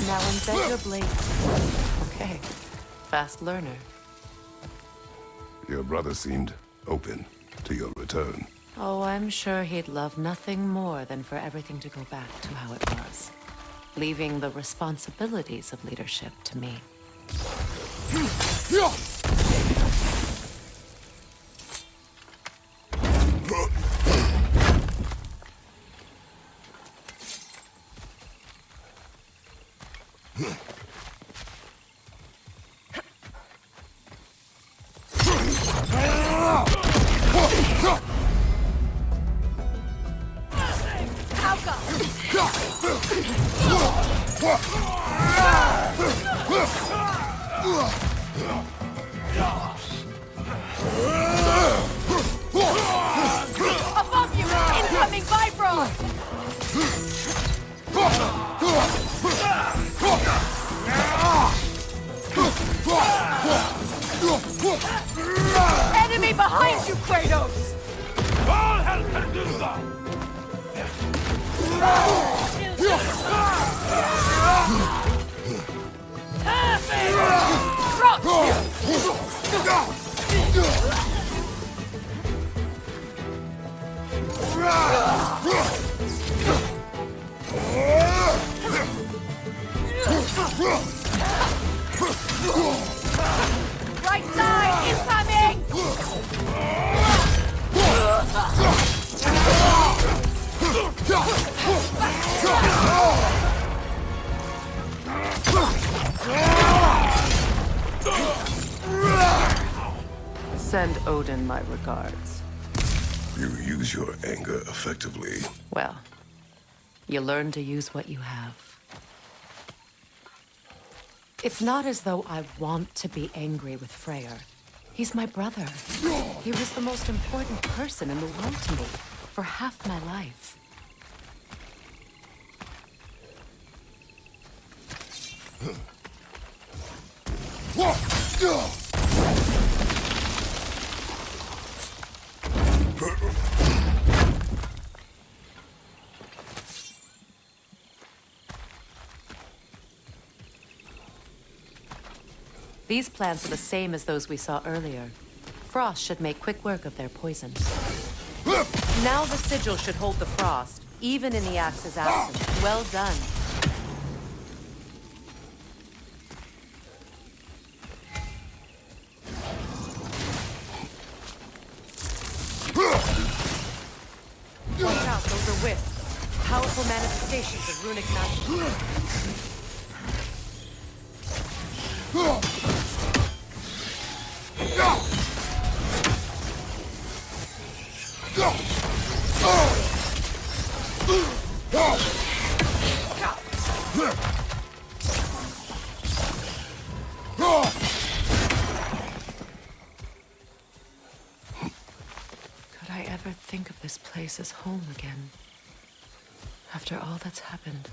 Now embed your blade. Okay. Fast learner. Your brother seemed open to your return. Oh, I'm sure he'd love nothing more than for everything to go back to how it was. Leaving the responsibilities of leadership to me. Above you! Incoming vibro! Enemy behind you, Kratos! All hell can do that! Right side, incoming! Send Odin my regards. You use your anger effectively. Well, you learn to use what you have. It's not as though I want to be angry with Freyr. He's my brother. He was the most important person in the world to me for half my life. These plants are the same as those we saw earlier. Frost should make quick work of their poison. Now the sigil should hold the frost, even in the axe's absence. Well done. Watch out, those are wisps. Powerful manifestations of runic magic. Could I ever think of this place as home again? After all that's happened.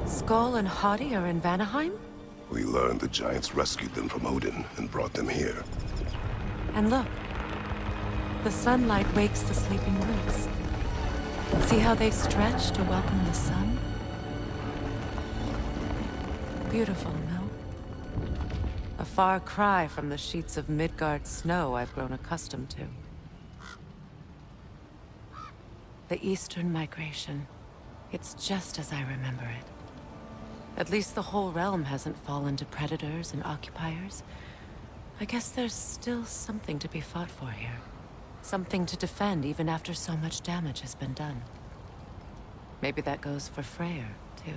Skull and Hati are in Vanaheim? We learned the giants rescued them from Odin and brought them here. And look, the sunlight wakes the sleeping roots. See how they stretch to welcome the sun? Beautiful, no? A far cry from the sheets of Midgard snow I've grown accustomed to. The Eastern migration. It's just as I remember it. At least the whole realm hasn't fallen to predators and occupiers. I guess there's still something to be fought for here. Something to defend even after so much damage has been done. Maybe that goes for Freyr, too.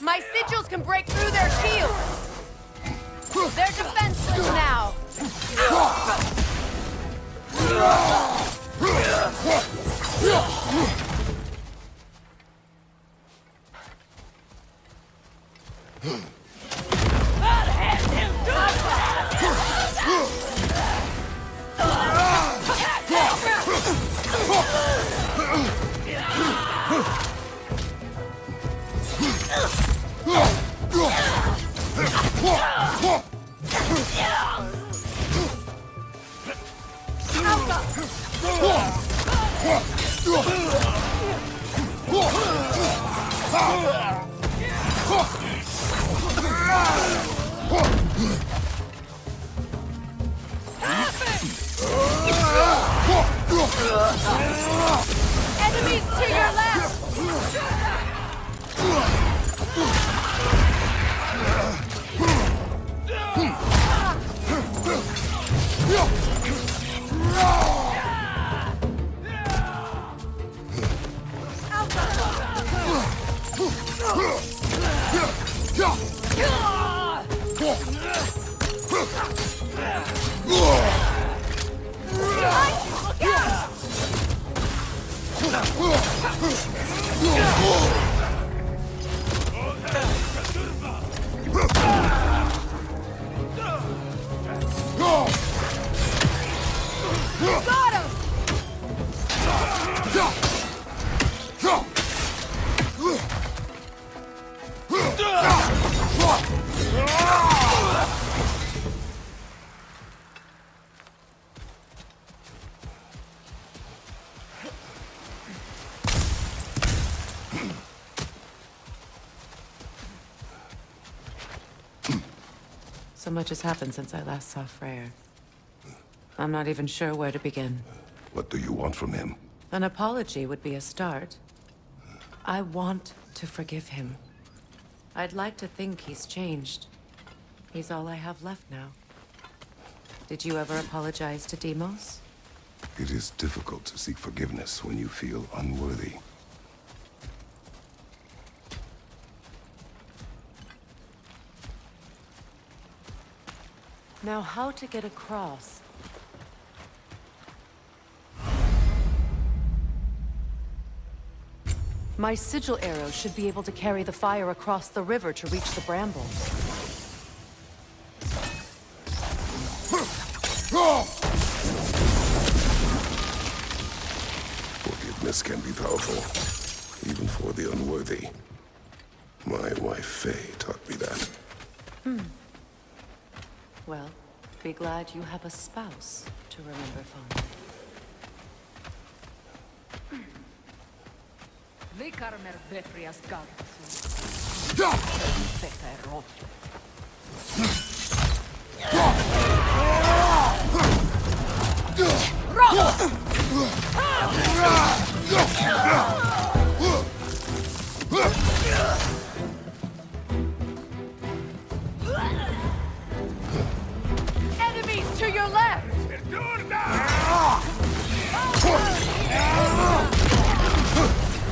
My sigils can break through their shields! They're defenseless now! Enemies to your left! Got him! So much has happened since I last saw Freya. I'm not even sure where to begin. What do you want from him? An apology would be a start. I want to forgive him. I'd like to think he's changed. He's all I have left now. Did you ever apologize to Deimos? It is difficult to seek forgiveness when you feel unworthy. Now, how to get across? My sigil arrow should be able to carry the fire across the river to reach the brambles. Forgiveness can be powerful, even for the unworthy. My wife Faye taught me that. Well, be glad you have a spouse to remember fondly. Vikarmer Befrias Gartus. Enemies to your left!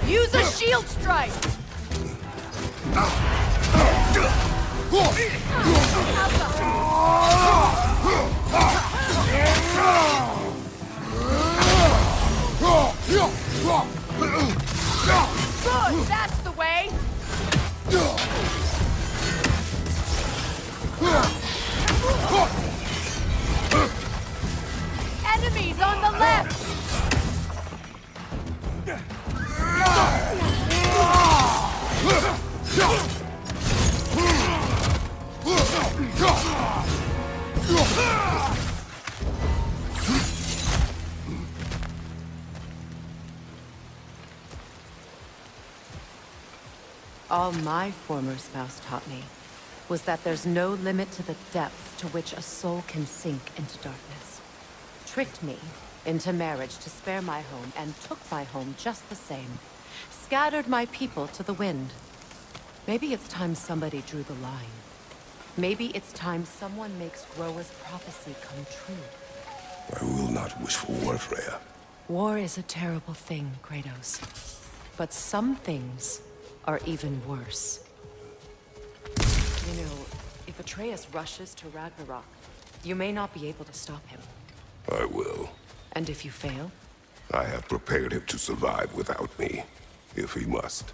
Use a shield strike! Good, that's the way! Enemies on the left! All my former spouse taught me was that there's no limit to the depth to which a soul can sink into darkness. Tricked me into marriage to spare my home, and took my home just the same. Scattered my people to the wind. Maybe it's time somebody drew the line. Maybe it's time someone makes Groa's prophecy come true. I will not wish for war, Freya. War is a terrible thing, Kratos. But some things are even worse. You know, if Atreus rushes to Ragnarok, you may not be able to stop him. I will. And if you fail? I have prepared him to survive without me, if he must.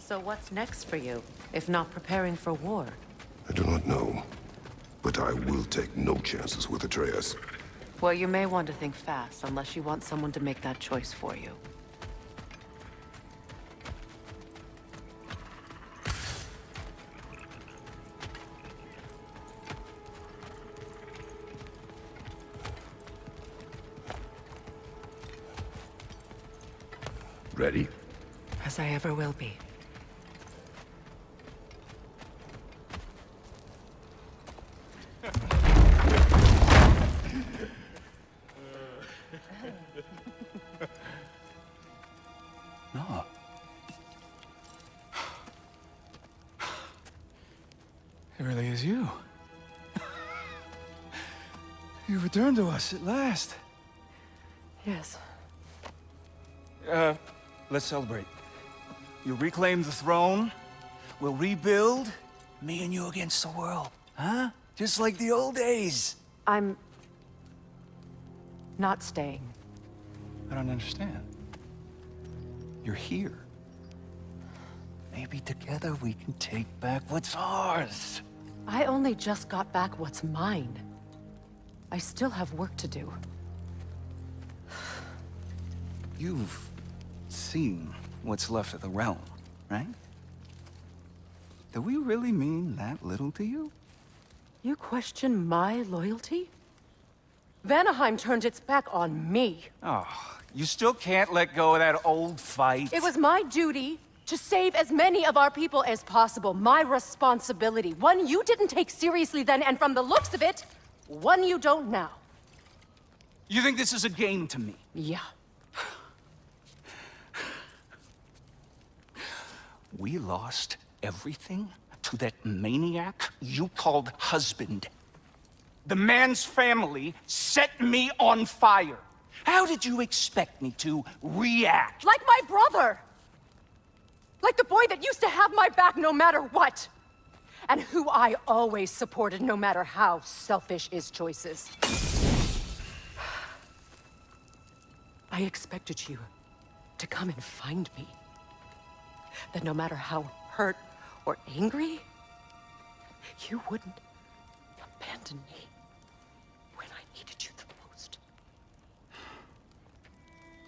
So what's next for you, if not preparing for war? I do not know, but I will take no chances with Atreus. Well, you may want to think fast, unless you want someone to make that choice for you. Ready? As I ever will be. No. It really is you. You returned to us at last. Yes. Let's celebrate. You reclaim the throne, we'll rebuild, me and you against the world. Huh? Just like the old days. I'm... not staying. I don't understand. You're here. Maybe together we can take back what's ours. I only just got back what's mine. I still have work to do. You've seen what's left of the realm, right? Do we really mean that little to you? You question my loyalty? Vanaheim turned its back on me. Oh, you still can't let go of that old fight? It was my duty to save as many of our people as possible. My responsibility. One you didn't take seriously then, and from the looks of it, one you don't now. You think this is a game to me? Yeah. We lost everything to that maniac you called husband. The man's family set me on fire. How did you expect me to react? Like my brother! Like the boy that used to have my back no matter what! And who I always supported no matter how selfish his choices. I expected you to come and find me. That no matter how hurt or angry, you wouldn't abandon me when I needed you the most.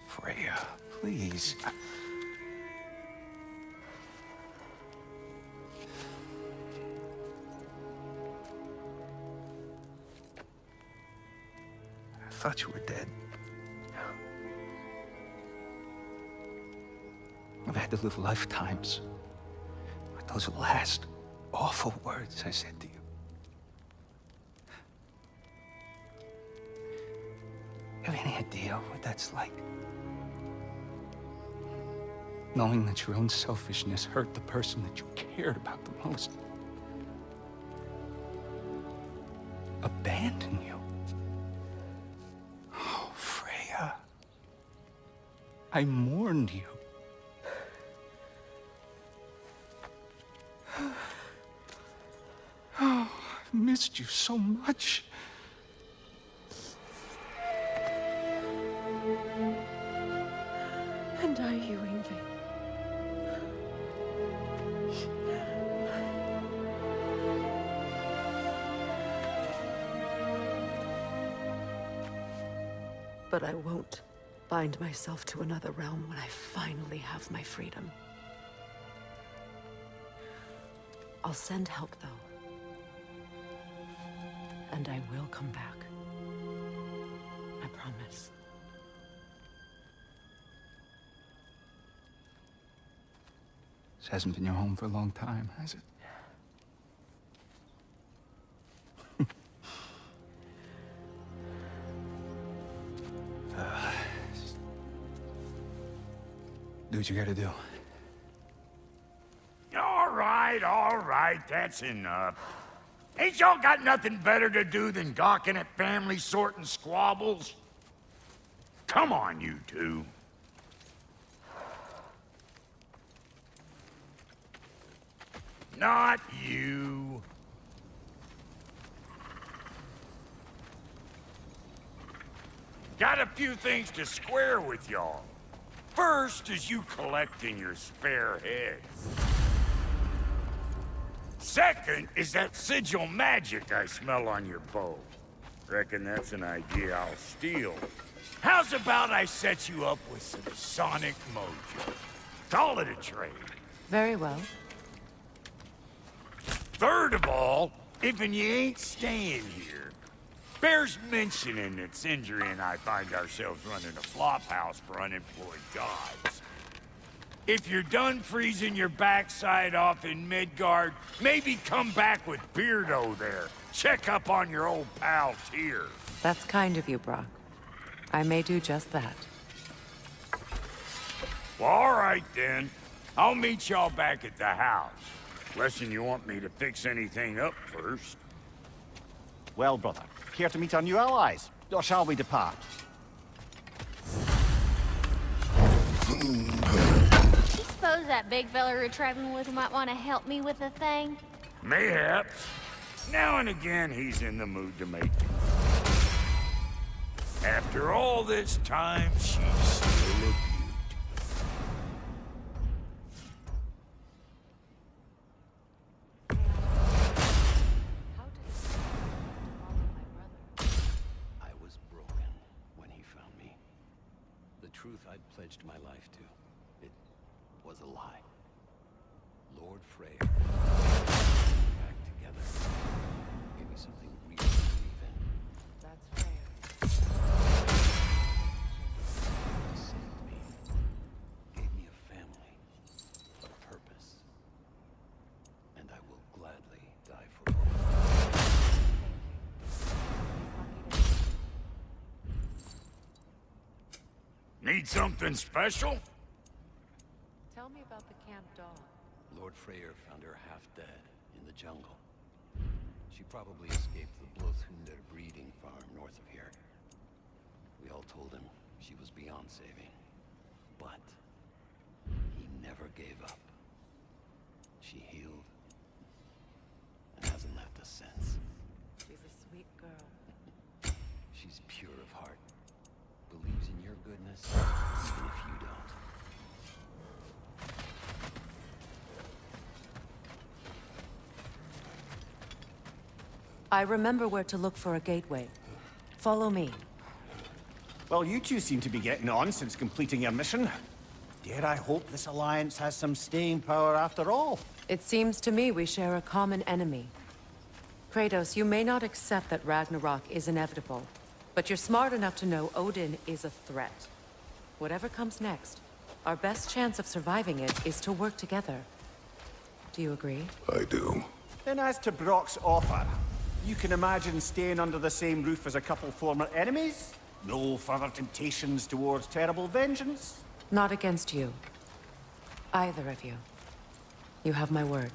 Freya, please. I thought you were dead. I've had to live lifetimes with those last awful words I said to you. Have any idea what that's like? Knowing that your own selfishness hurt the person that you cared about the most. Abandon you. Oh, Freya. I mourned you. Oh, I've missed you so much. you, Yngvi. But I won't bind myself to another realm when I finally have my freedom. I'll send help, though. And I will come back. I promise. This hasn't been your home for a long time, has it? Do what you gotta do. All right, that's enough. Ain't y'all got nothing better to do than gawking at family sorting squabbles? Come on, you two. Not you. Got a few things to square with y'all. First is you collecting your spare heads. Second is that sigil magic I smell on your bow. Reckon that's an idea I'll steal. How's about I set you up with some sonic mojo? Call it a trade. Very well. Third of all, if you ain't staying here, bears mentioning that Sindri and I find ourselves running a flop house for unemployed gods. If you're done freezing your backside off in Midgard, maybe come back with Beardo there. Check up on your old pal Tyr. That's kind of you, Brock. I may do just that. Well, all right then. I'll meet y'all back at the house. Unless you want me to fix anything up first. Well, brother, care to meet our new allies? Or shall we depart? Suppose that big fella we're traveling with might want to help me with a thing. Mayhaps. Now and again, he's in the mood to make it. After all this time, she's still a beaut. How did it feel to follow my brother? I was broken when he found me. The truth I'd pledged my life to, it was a lie. Lord Freya, back together, gave me something real to believe in. That's fair. He saved me, gave me a family, a purpose, and I will gladly die for both. Need something special? Tell me about the camp dog. Lord Freyr found her half dead in the jungle. She probably escaped the Blothhunder breeding farm north of here. We all told him she was beyond saving. But he never gave up. She healed and hasn't left us since. She's a sweet girl. She's pure of heart. Believes in your goodness, even if you don't. I remember where to look for a gateway. Follow me. Well, you two seem to be getting on since completing your mission. Dare I hope this alliance has some staying power after all? It seems to me we share a common enemy. Kratos, you may not accept that Ragnarok is inevitable, but you're smart enough to know Odin is a threat. Whatever comes next, our best chance of surviving it is to work together. Do you agree? I do. Then as to Brock's offer, you can imagine staying under the same roof as a couple former enemies? No further temptations towards terrible vengeance? Not against you. Either of you. You have my word.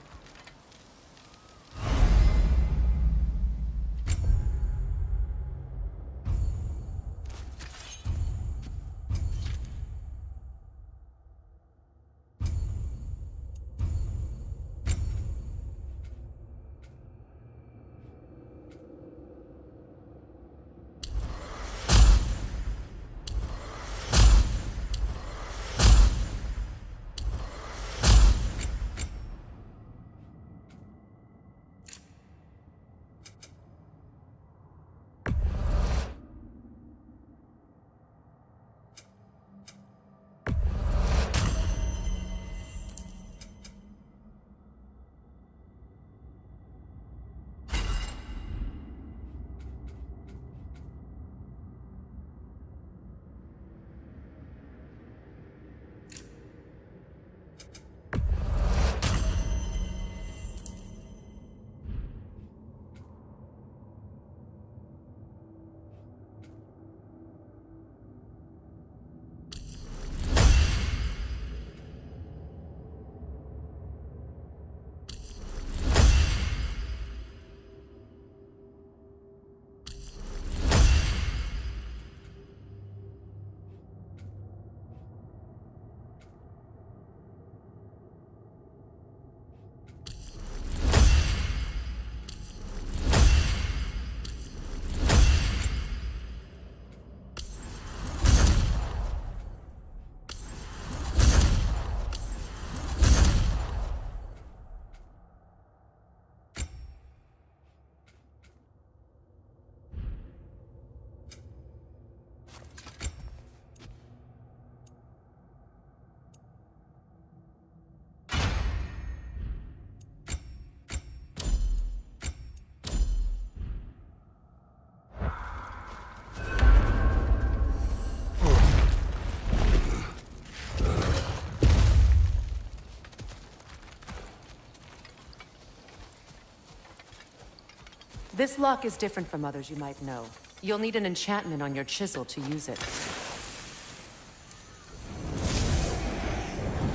This lock is different from others you might know. You'll need an enchantment on your chisel to use it.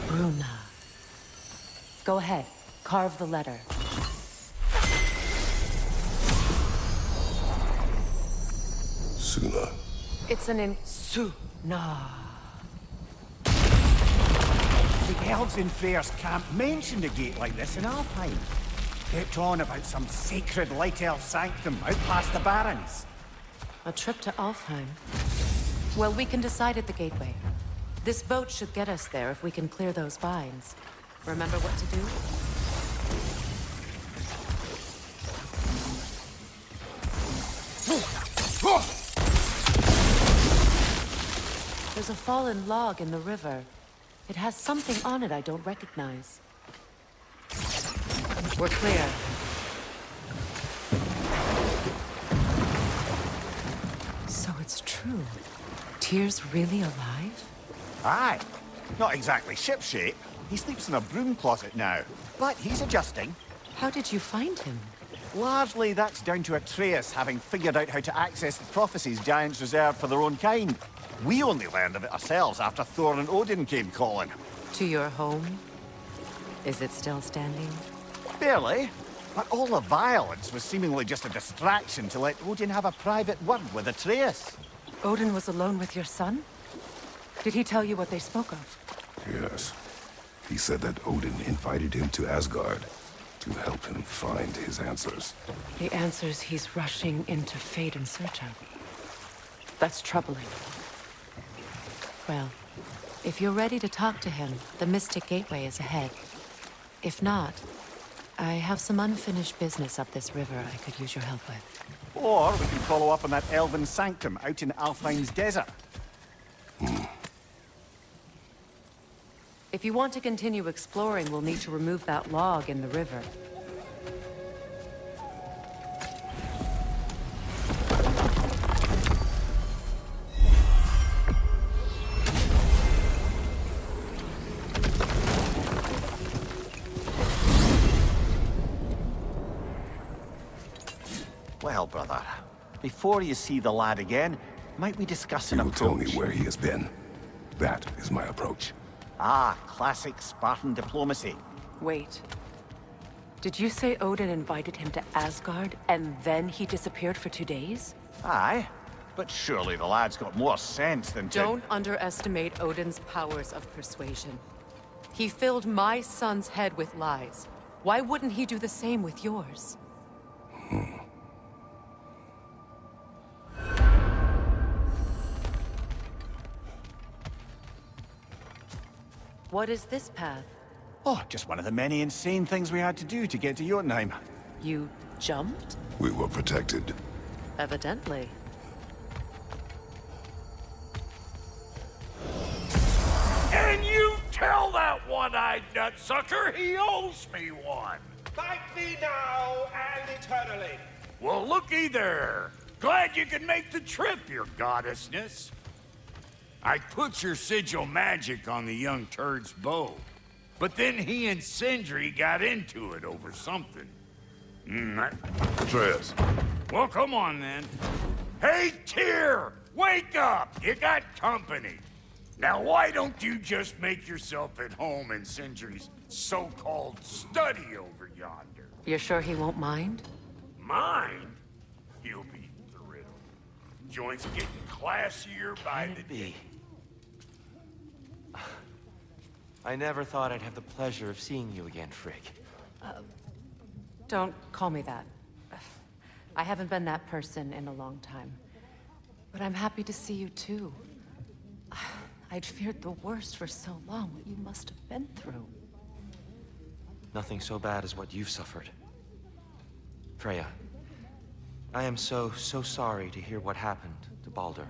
Bruna. Go ahead, carve the letter. Suna. It's an Suna. The elves in Freya's camp mentioned a gate like this in Alfheim. Kept on about some sacred light elf sanctum out past the barrens. A trip to Alfheim. Well, we can decide at the gateway. This boat should get us there if we can clear those vines. Remember what to do? There's a fallen log in the river. It has something on it I don't recognize. We're clear. So it's true. Tyr's really alive? Aye. Not exactly shipshape. He sleeps in a broom closet now. But he's adjusting. How did you find him? Largely, that's down to Atreus having figured out how to access the prophecies giants reserved for their own kind. We only learned of it ourselves after Thor and Odin came calling. To your home? Is it still standing? Barely. But all the violence was seemingly just a distraction to let Odin have a private word with Atreus. Odin was alone with your son? Did he tell you what they spoke of? Yes. He said that Odin invited him to Asgard to help him find his answers. The answers he's rushing into fate in search of. That's troubling. Well, if you're ready to talk to him, the Mystic Gateway is ahead. If not, I have some unfinished business up this river I could use your help with. Or we can follow up on that elven sanctum out in Alfheim's desert. If you want to continue exploring, we'll need to remove that log in the river. Well, brother, before you see the lad again, might we discuss an You will tell approach? me where he has been. That is my approach. Ah, classic Spartan diplomacy. Wait. Did you say Odin invited him to Asgard, and then he disappeared for 2 days? Aye, but surely the lad's got more sense than to... Don't underestimate Odin's powers of persuasion. He filled my son's head with lies. Why wouldn't he do the same with yours? What is this path? Oh, just one of the many insane things we had to do to get to Jotunheim. You jumped? We were protected. Evidently. And you tell that one-eyed nutsucker he owes me one. Thank thee now and eternally. Well, looky there. Glad you could make the trip, your goddessness. I put your sigil magic on the young turd's bow. But then he and Sindri got into it over something. Atreus. Well, come on then. Hey, Tyr! Wake up! You got company. Now, why don't you just make yourself at home in Sindri's so-called study over yonder? You're sure he won't mind? Mind? He'll be thrilled. Joint's getting classier by the day. I never thought I'd have the pleasure of seeing you again, Frigg. Don't call me that. I haven't been that person in a long time. But I'm happy to see you too. I'd feared the worst for so long, what you must have been through. Nothing so bad as what you've suffered. Freya, I am so sorry to hear what happened to Baldur.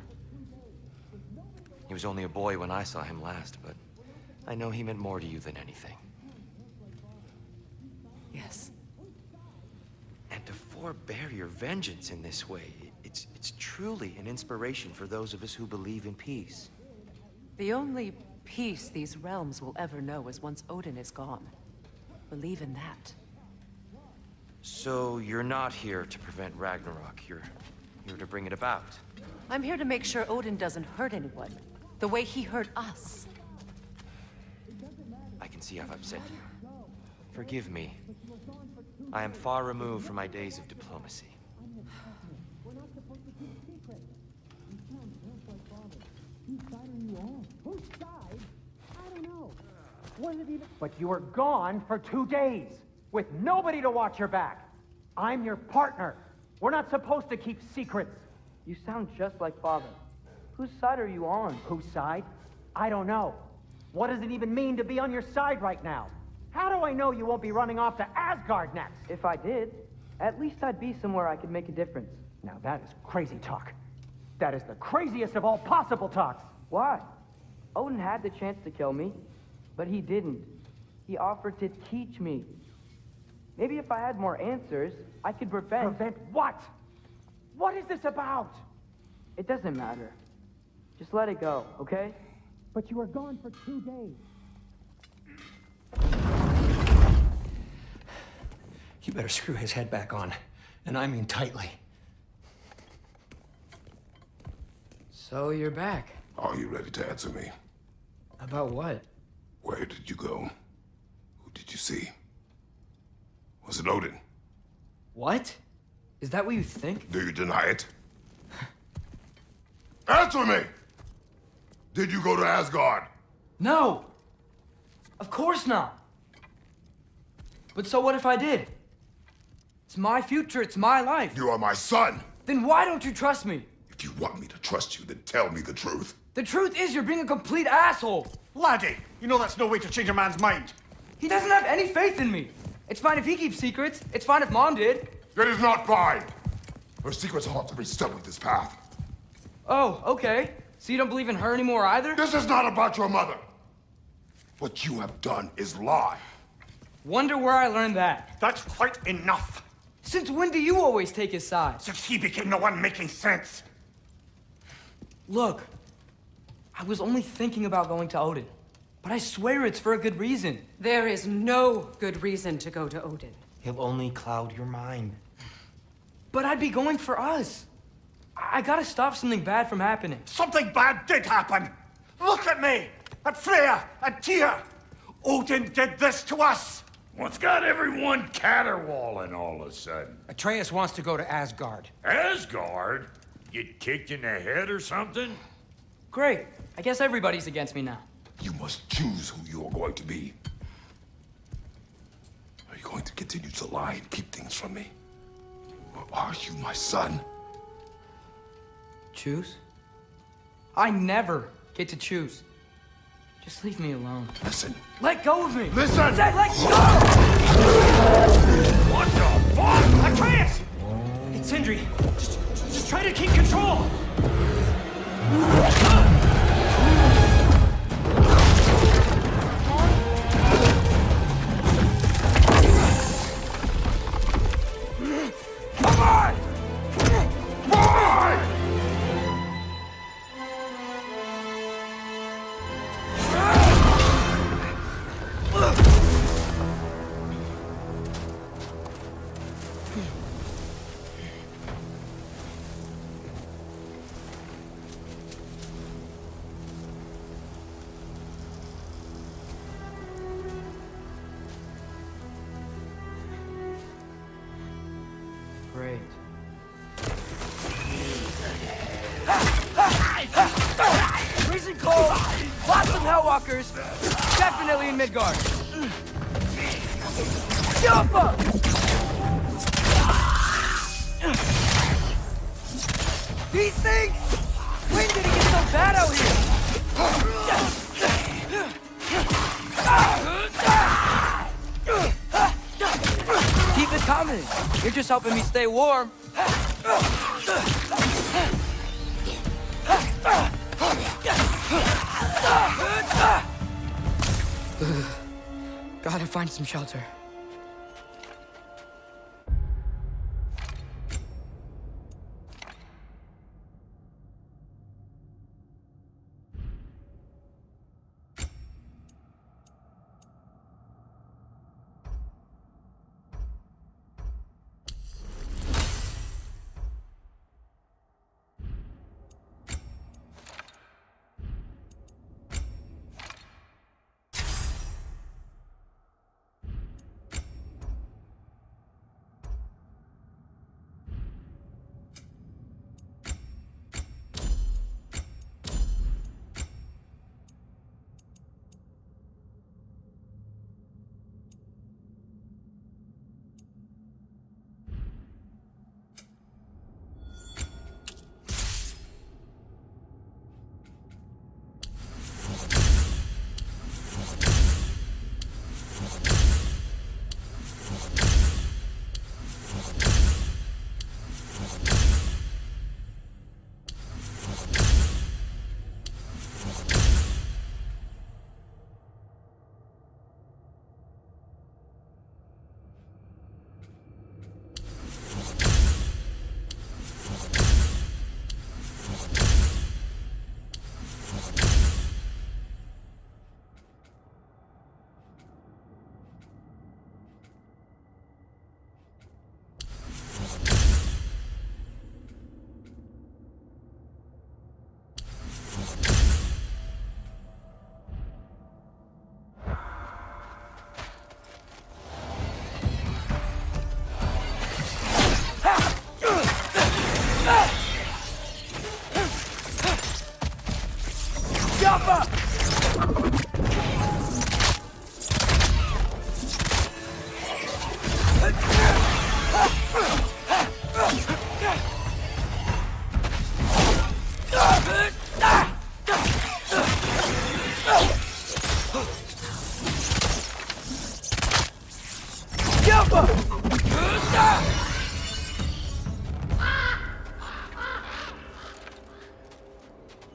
He was only a boy when I saw him last, but I know he meant more to you than anything. Yes. And to forbear your vengeance in this way, it's truly an inspiration for those of us who believe in peace. The only peace these realms will ever know is once Odin is gone. Believe in that. So you're not here to prevent Ragnarok. You're here to bring it about. I'm here to make sure Odin doesn't hurt anyone, the way he hurt us. I can see I've upset you. Forgive me. I am far removed from my days of diplomacy. But you were gone for 2 days, with nobody to watch your back. I'm your partner. We're not supposed to keep secrets. You sound just like Father. Whose side are you on? Whose side? I don't know. What does it even mean to be on your side right now? How do I know you won't be running off to Asgard next? If I did, at least I'd be somewhere I could make a difference. Now that is crazy talk. That is the craziest of all possible talks. Why? Odin had the chance to kill me, but he didn't. He offered to teach me. Maybe if I had more answers, I could prevent... Prevent what? What is this about? It doesn't matter. Just let it go, okay? But you were gone for 2 days. You better screw his head back on, and I mean tightly. So you're back. Are you ready to answer me? About what? Where did you go? Who did you see? Was it Odin? What? Is that what you think? Do you deny it? Answer me! Did you go to Asgard? No! Of course not! But so what if I did? It's my future, it's my life. You are my son! Then why don't you trust me? If you want me to trust you, then tell me the truth. The truth is you're being a complete asshole! Laddie, you know that's no way to change a man's mind. He doesn't have any faith in me. It's fine if he keeps secrets. It's fine if Mom did. It is not fine! Her secrets haunt every step of this path. Oh, okay. So you don't believe in her anymore either? This is not about your mother! What you have done is lie. Wonder where I learned that. That's quite enough. Since when do you always take his side? Since he became the one making sense. Look, I was only thinking about going to Odin, but I swear it's for a good reason. There is no good reason to go to Odin. He'll only cloud your mind. But I'd be going for us. I gotta stop something bad from happening. Something bad did happen. Look at me, at Freya, at Tyr. Odin did this to us. What's got everyone caterwauling all of a sudden? Atreus wants to go to Asgard. Asgard? Get kicked in the head or something? Great. I guess everybody's against me now. You must choose who you are going to be. Are you going to continue to lie and keep things from me? Or are you my son? Choose? I never get to choose. Just leave me alone. Listen. Let go of me! Listen! Say, let go! What the fuck? Atreus! It's Sindri. Just try to keep control! Come on! Why? Great. Freezing cold, lots of Hellwalkers, definitely in Midgard. Jump! These things! When did it get so bad out here? Keep it coming. You're just helping me stay warm. Gotta find some shelter.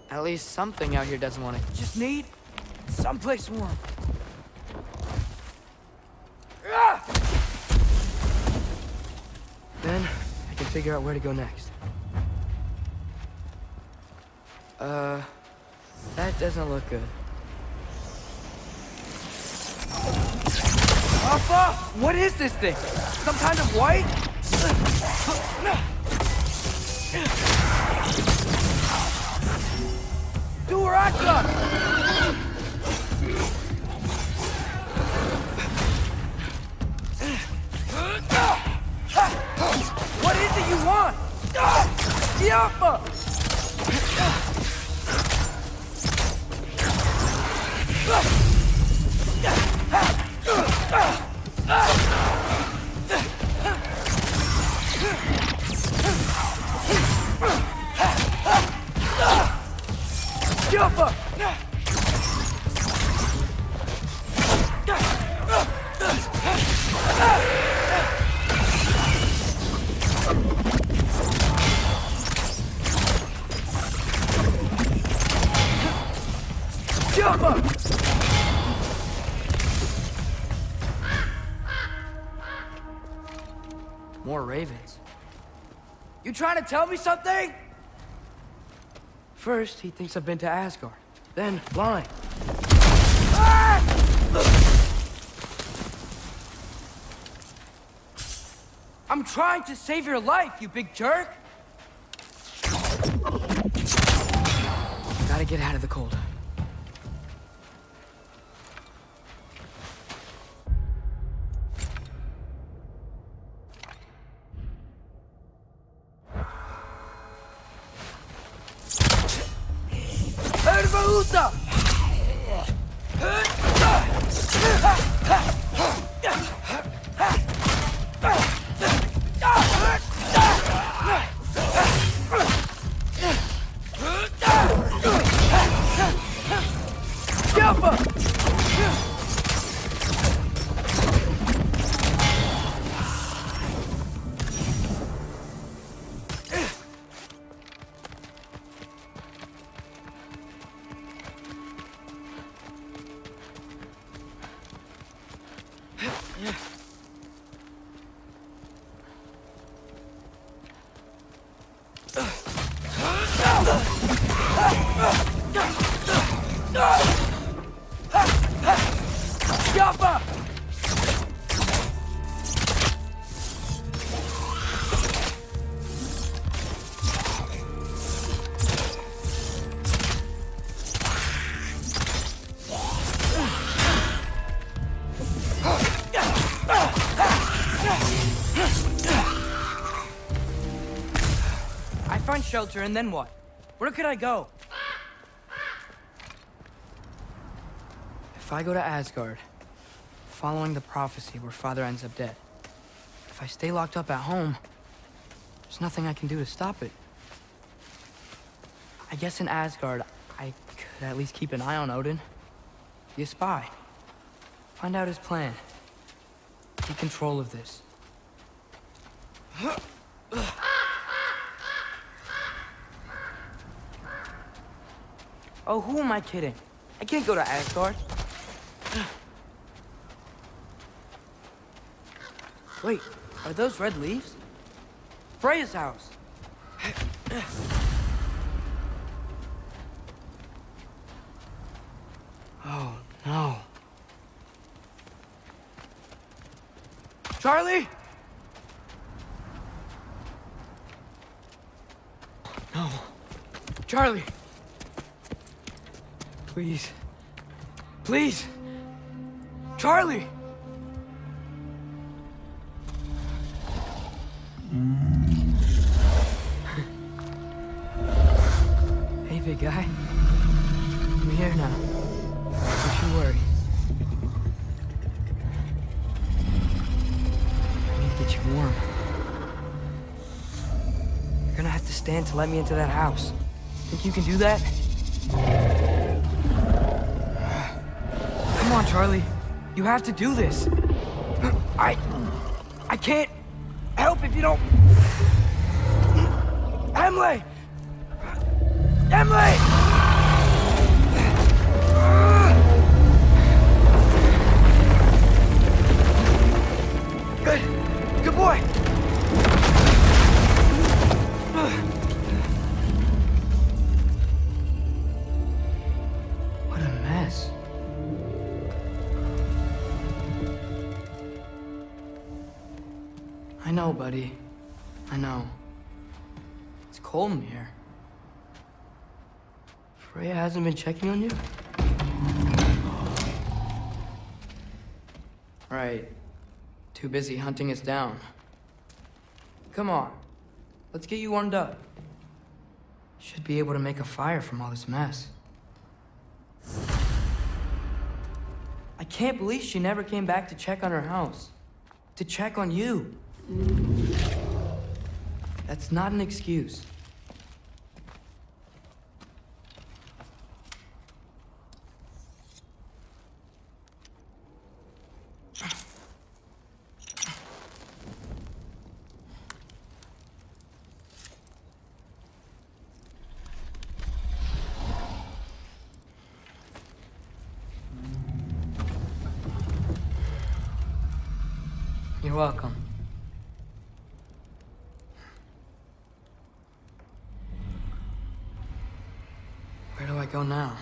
At least something out here doesn't want to. Just need someplace warm. Then I can figure out where to go next. That doesn't look good. Papa! What is this thing? Some kind of white? Duraka! What is it you want? Yappa! Yappa! More ravens. You trying to tell me something? First, he thinks I've been to Asgard. Then, blind. Ah! I'm trying to save your life, you big jerk! Gotta get out of the cold. Hervaluta! Find shelter, and then what? Where could I go? If I go to Asgard, following the prophecy where Father ends up dead, if I stay locked up at home, there's nothing I can do to stop it. I guess in Asgard, I could at least keep an eye on Odin. Be a spy. Find out his plan. Take control of this. Oh, who am I kidding? I can't go to Asgard. Wait, are those red leaves? Freya's house. Oh, no. Charlie? No. Charlie. Please. Please! Charlie! Hey, big guy. I'm here now. Don't you worry. I need to get you warm. You're gonna have to stand to let me into that house. Think you can do that? Come on, Charlie. You have to do this. I can't help if you don't... Emily! Emily! Good boy! What a mess. I know, buddy. I know. It's cold in here. Freya hasn't been checking on you? Right. Too busy hunting us down. Come on. Let's get you warmed up. Should be able to make a fire from all this mess. I can't believe she never came back to check on her house. To check on you. That's not an excuse. You're welcome. Where do I go now?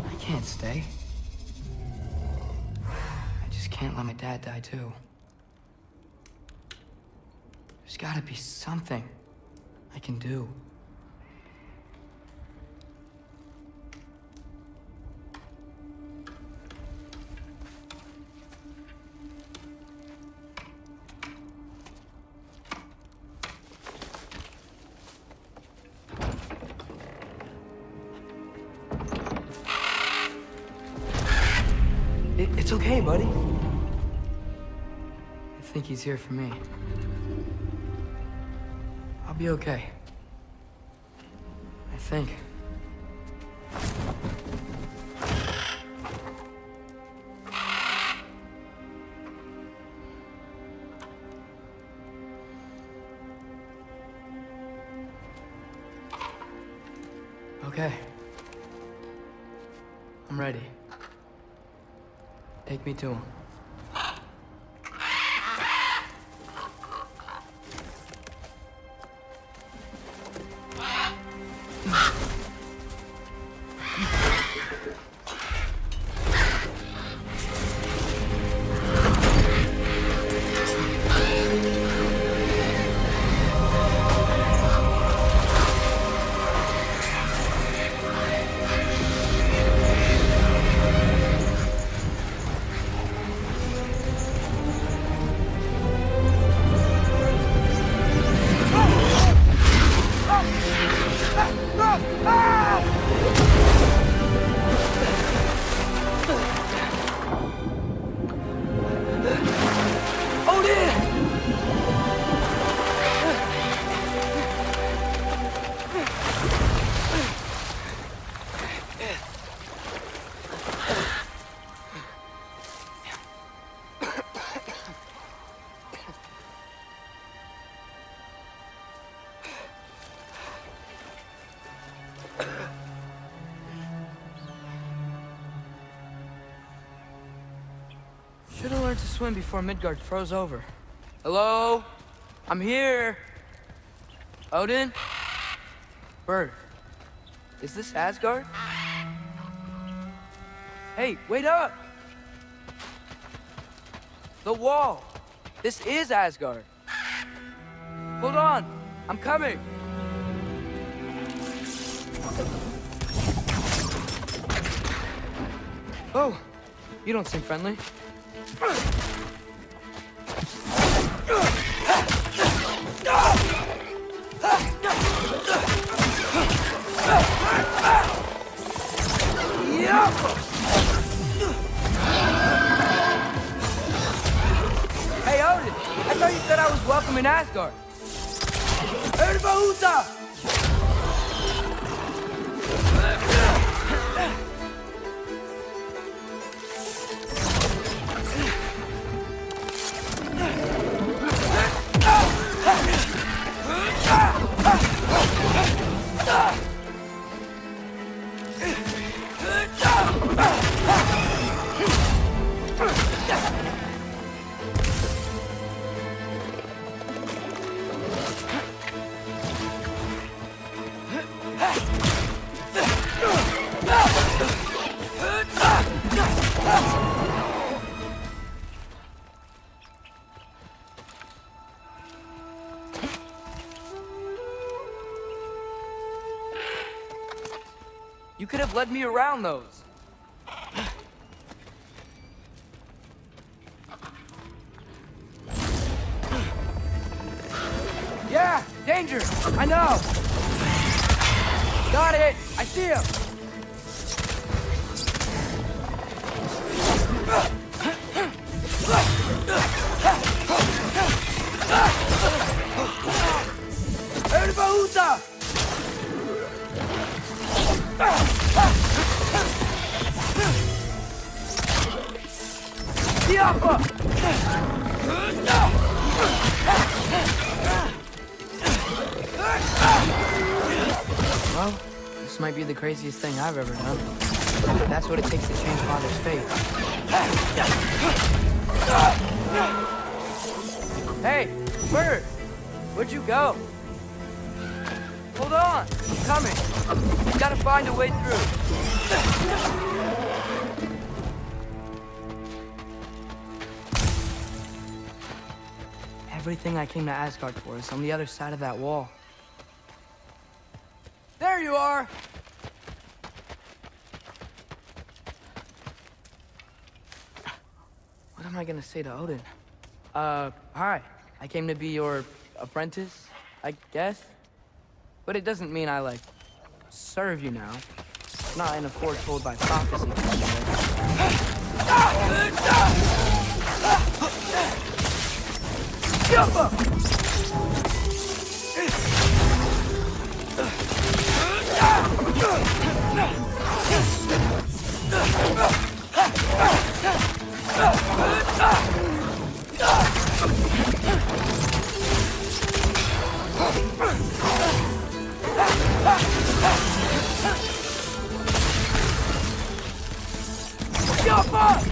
I can't stay. I just can't let my dad die too. There's gotta be something I can do. It's okay, buddy. I think he's here for me. I'll be okay. I think. Okay. I'm ready. Take me to him. Should have learned to swim before Midgard froze over. Hello? I'm here. Odin? Bird. Is this Asgard? Hey, wait up! The wall! This is Asgard. Hold on, I'm coming. Oh, you don't seem friendly. Asgard. Erbahuta! You could have led me around those. Yeah, danger! I know! Got it! I see him! Erbahuta! Diapa! Well, this might be the craziest thing I've ever done. That's what it takes to change Father's fate. Hey, Bird! Where'd you go? Hold on! I'm coming! You gotta find a way through. Everything I came to Asgard for is on the other side of that wall. There you are! What am I gonna say to Odin? Hi. I came to be your apprentice, I guess? But it doesn't mean I, like, serve you now. Not in a foretold by prophecy kind of way. Jump up! Jump up!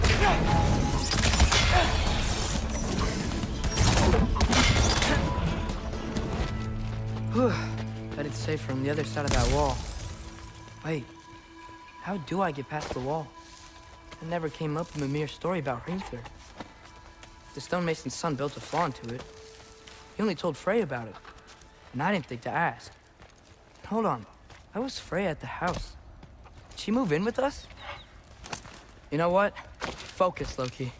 Bet it's safe from the other side of that wall. Wait, how do I get past the wall? It never came up in the mere story about Hrimthur. The stonemason's son built a flaw to it. He only told Freya about it, and I didn't think to ask. Hold on, why was Freya at the house? Did she move in with us? You know what? Focus, Loki.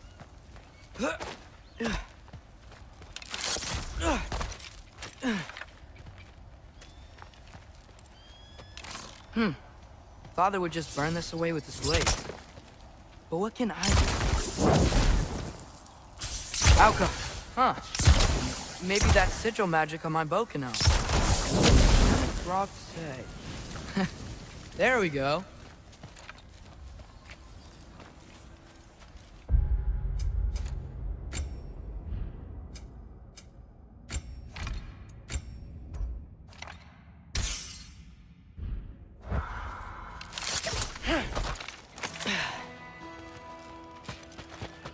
Father would just burn this away with his blade. But what can I do? Alka! Huh. Maybe that sigil magic on my bow can help. Rock say. There we go.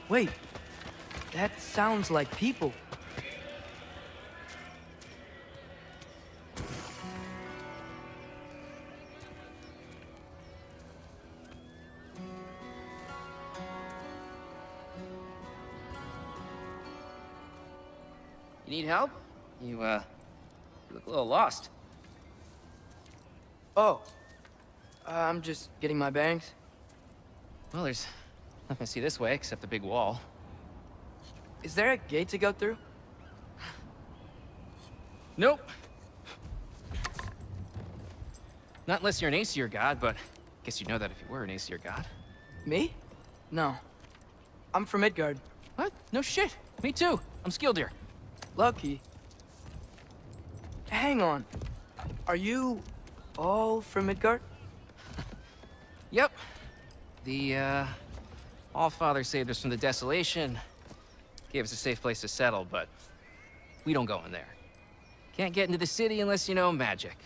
Wait, that sounds like people. You need help? You look a little lost. Oh, I'm just getting my bangs. Well, there's nothing to see this way except the big wall. Is there a gate to go through? Nope. Not unless you're an Aesir god, but I guess you'd know that if you were an Aesir god. Me? No. I'm from Midgard. What? No shit. Me too. I'm skilled here. Lucky. hang on. Are you all from Midgard? Yep. The, Allfather saved us from the desolation. Gave us a safe place to settle, but we don't go in there. Can't get into the city unless you know magic.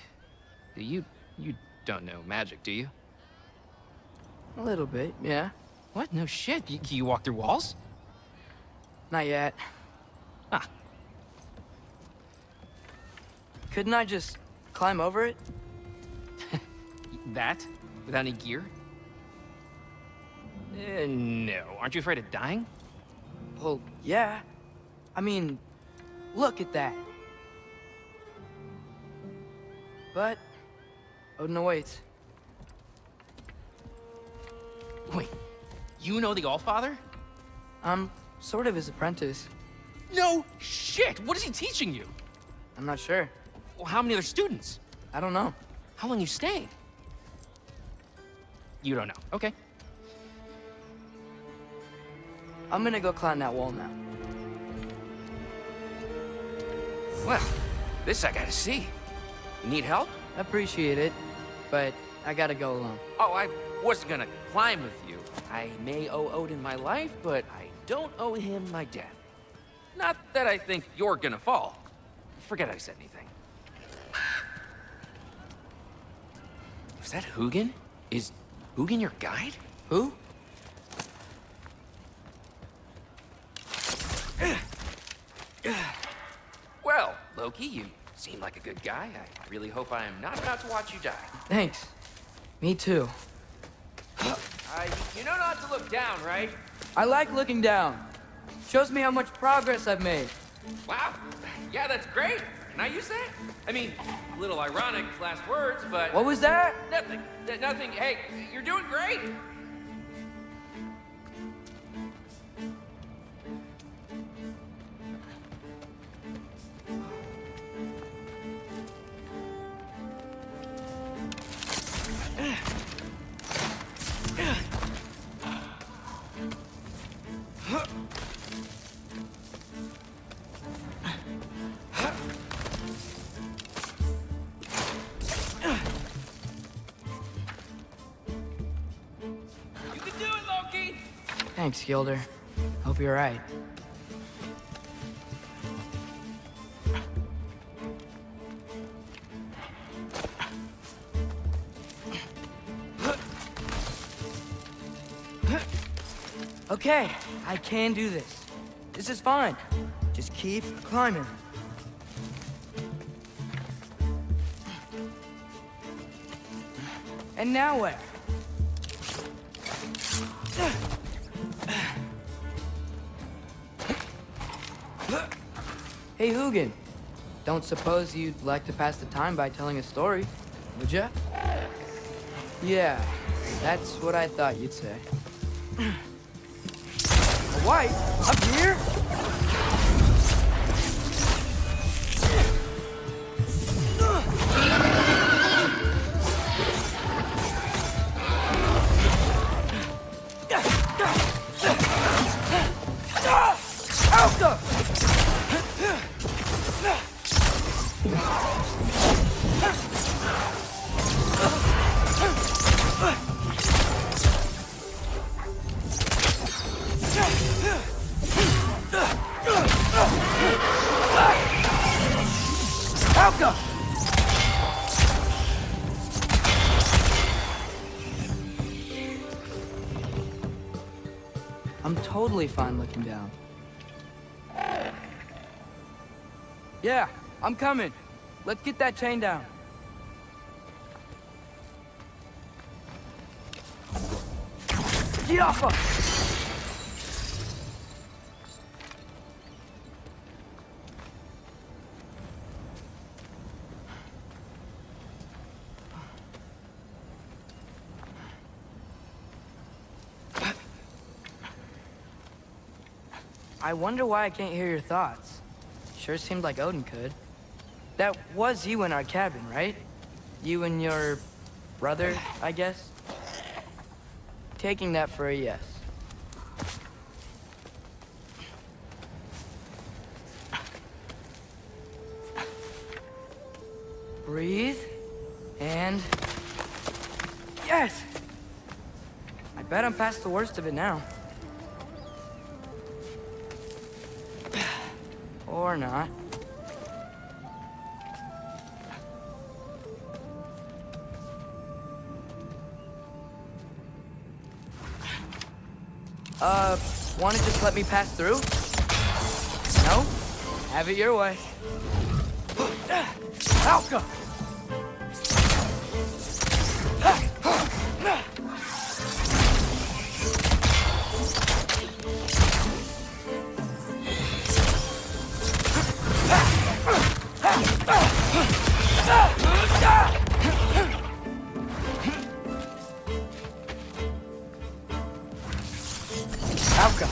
You don't know magic, do you? A little bit, yeah. What? No shit. Can you walk through walls? Not yet. Ah. Couldn't I just climb over it? That? Without any gear? No. Aren't you afraid of dying? Well, yeah. I mean, look at that. But Odin awaits. Wait, you know the Allfather? I'm sort of his apprentice. No shit! What is he teaching you? I'm not sure. Well, how many other students? I don't know. How long you staying? You don't know. Okay. I'm gonna go climb that wall now. Well, this I gotta see. You need help? Appreciate it, but I gotta go alone. Oh, I wasn't gonna climb with you. I may owe Odin my life, but I don't owe him my death. Not that I think you're gonna fall. Forget I said anything. Was that Hugin? Is Hugin your guide? Who? Well, Loki, you seem like a good guy. I really hope I am not about to watch you die. Thanks. Me too. You know not to look down, right? I like looking down. Shows me how much progress I've made. Wow. Yeah, that's great. Can I use that? I mean, a little ironic, last words, but... What was that? Nothing. Nothing. Hey, you're doing great. Thanks, Gilder. Hope you're right. Okay, I can do this. This is fine. Just keep climbing. And now where? Hey, Hugin. Don't suppose you'd like to pass the time by telling a story, would ya? Yeah, that's what I thought you'd say. A wife? Up here? Alka! Alka! I'm totally fine looking down. Yeah, I'm coming. Let's get that chain down. Get off her! I wonder why I can't hear your thoughts. Sure seemed like Odin could. That was you in our cabin, right? You and your brother, I guess? Taking that for a yes. Breathe. And... Yes! I bet I'm past the worst of it now. Or not. Wanna just let me pass through? No? Have it your way. Alka! Alka.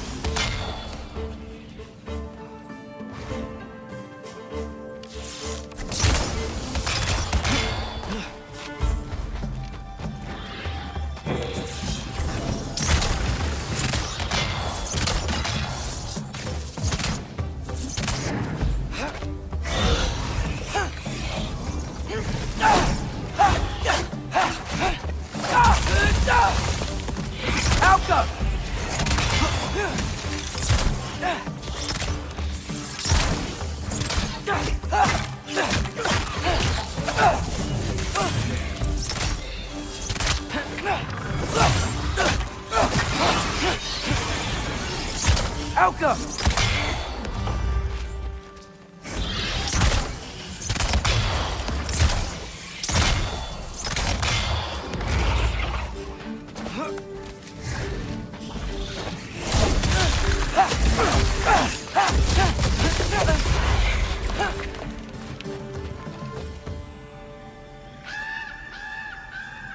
Alka! Alka!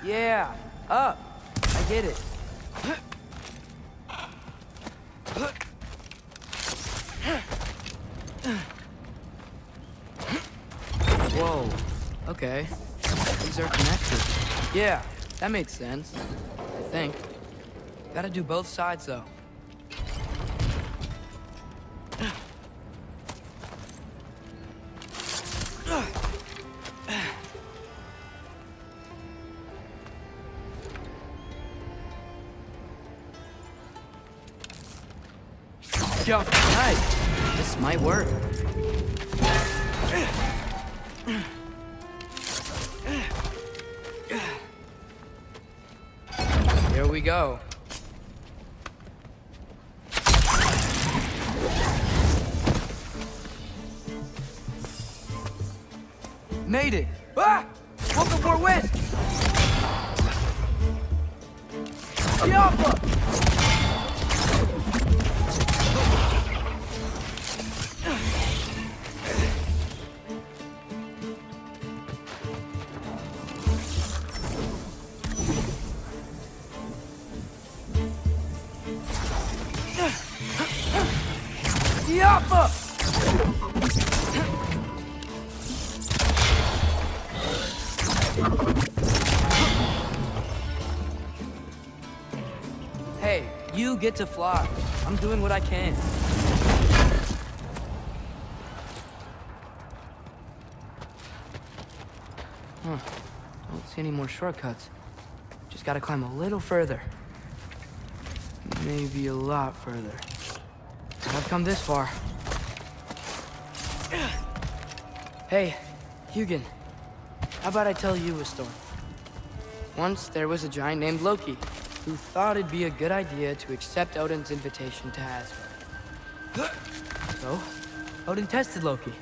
Yeah, up. I get it. Whoa. Okay. These are connected. Yeah, that makes sense. I think. Gotta do both sides, though. Yo, nice. This might work. Here we go. Made it! Ah! Welcome for West! Diablo! Diablo! Hey, you get to fly. I'm doing what I can. Huh. Don't see any more shortcuts. Just gotta climb a little further. Maybe a lot further. I've come this far. Hey, Hugin. How about I tell you a story? Once there was a giant named Loki who thought it'd be a good idea to accept Odin's invitation to Asgard. So, Odin tested Loki,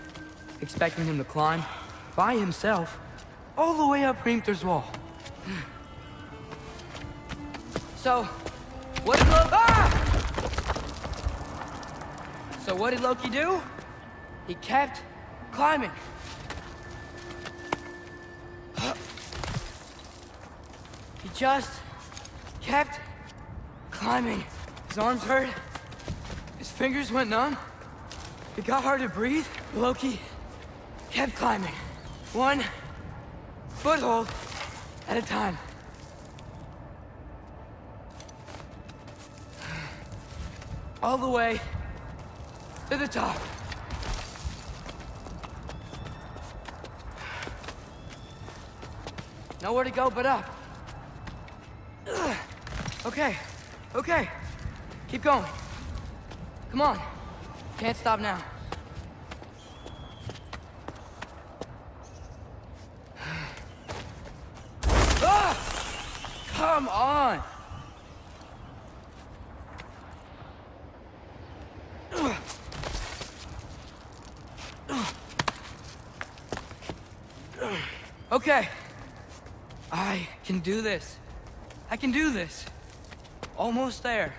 expecting him to climb by himself all the way up Hrimthur's wall. So, what did Loki... Ah! So what did Loki do? He kept climbing. He just kept climbing. His arms hurt. His fingers went numb. It got hard to breathe. Loki kept climbing. One foothold at a time. All the way to the top. Nowhere to go but up. Okay, okay. Keep going. Come on. Can't stop now. Come on! Okay. I can do this. I can do this. Almost there.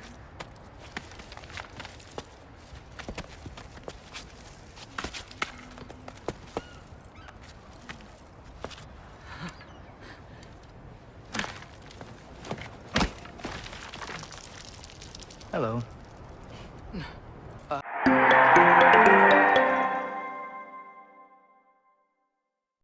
Hello.